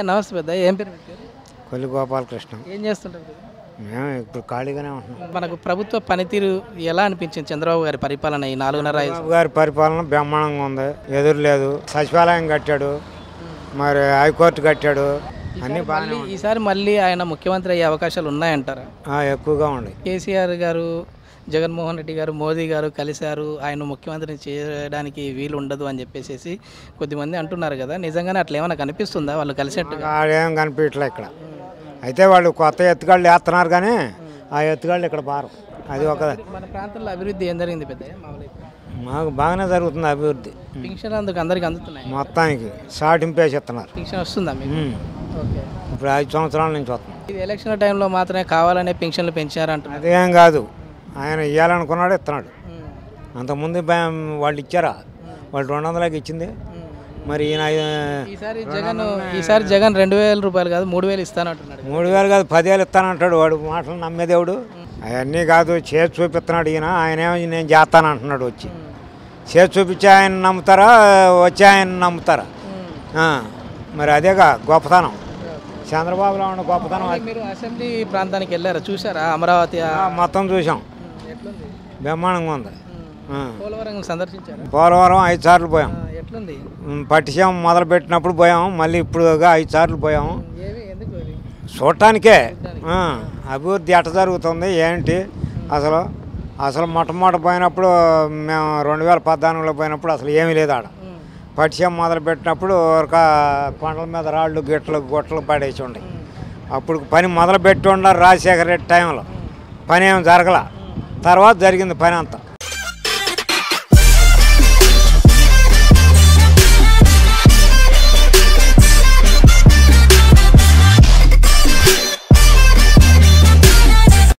నమస్తే పెద్ద. ఏం పేరు మీ పేరు? కొల్లి గోపాలకృష్ణ. ఏం చేస్తుంటారు పెద్ద? మేము ఇప్పుడు ఖాళీగానే ఉంటున్నాం. మనకు ప్రభుత్వ పనితీరు ఎలా అనిపించింది చంద్రబాబు గారి పరిపాలన ఈ 4.5 బాబు గారి పరిపాలన బ్రహ్మాండంగా ఉంది, ఎదురు లేదు. సచివాలయం కట్టాడు, మరి హైకోర్టు కట్టాడు, అన్నీ బాగా. ఈసారి మళ్ళీ ఆయన ముఖ్యమంత్రి అయ్యే అవకాశాలు ఉన్నాయంటారా? ఎక్కువగా ఉన్నాయి. కేసీఆర్ గారు, జగన్మోహన్ రెడ్డి గారు, మోదీ గారు కలిశారు, ఆయన ముఖ్యమంత్రిని చేయడానికి వీలు ఉండదు అని చెప్పేసి కొద్దిమంది అంటున్నారు కదా, నిజంగానే అట్లా ఏమైనా కనిపిస్తుందా వాళ్ళు కలిసినట్టుగా? ఆడేం కనిపించలే ఇక్కడ. అయితే వాళ్ళు కొత్త ఎత్తుగాళ్ళు వేస్తున్నారు కానీ ఆ ఎత్తుగాళ్ళు ఇక్కడ బారు. అది ఒక మన ప్రాంతంలో అభివృద్ధి ఏం జరిగింది పెద్ద? మాకు బాగానే జరుగుతుంది అభివృద్ధి. పింఛన్ అందుకు అందరికి అందుతున్నాయి, మొత్తానికి సాటింపేసి ఇస్తున్నారు. పింఛన్ వస్తుందా మీకు? ఓకే. ఇప్పుడు 5 సంవత్సరాల నుంచి వస్తుంది. ఇది ఎలక్షన్ టైంలో మాత్రమే కావాలనే పింఛన్లు పెంచారంటున్నారు. అదేం కాదు, ఆయన ఇవ్వాలనుకున్నాడు ఇస్తున్నాడు. అంతకుముందు వాళ్ళు ఇచ్చారా? వాళ్ళు 200కి ఇచ్చింది. మరి ఈయన ఈసారి జగన్ 2,000 రూపాయలు కాదు 3,000 ఇస్తానంటున్నాడు. 3,000 కాదు 10,000 ఇస్తానంటాడు. వాడు మాటలు నమ్మేదేవుడు. అవన్నీ కాదు, చేసి చూపిస్తున్నాడు ఈయన. ఆయన ఏమో నేను చేస్తానంటున్నాడు. వచ్చి చేసి చూపించి ఆయన నమ్ముతారా, వచ్చి ఆయన నమ్ముతారా? మరి అదేగా గొప్పతనం, చంద్రబాబులో ఉన్న గొప్పతనం. మీరు అసెంబ్లీ ప్రాంతానికి వెళ్ళారా, చూసారా? అమరావతి మొత్తం చూసాం, బ్రహ్మాండంగా ఉంది. పోలవరం సందర్శించారు? పోలవరం 5 సార్లు పోయాం. ఎట్లుంది? పట్టిసీమ మొదలు పెట్టినప్పుడు పోయాం, మళ్ళీ ఇప్పుడు 5 సార్లు పోయాము. చూడటానికే అభివృద్ధి ఎట్ట జరుగుతుంది ఏంటి అసలు మొట్టమొదటి పోయినప్పుడు మేము 2014లో పోయినప్పుడు అసలు ఏమీ లేదు ఆడ. పట్టిసీమ మొదలు పెట్టినప్పుడు ఒక కొండల మీద రాళ్ళు గుట్టలు పడేసి ఉండే. అప్పుడు పని మొదలు పెట్టి ఉండారు రాజశేఖర రెడ్డి టైంలో. పని ఏమి జరగల, తర్వాత జరిగింది పని అంతా.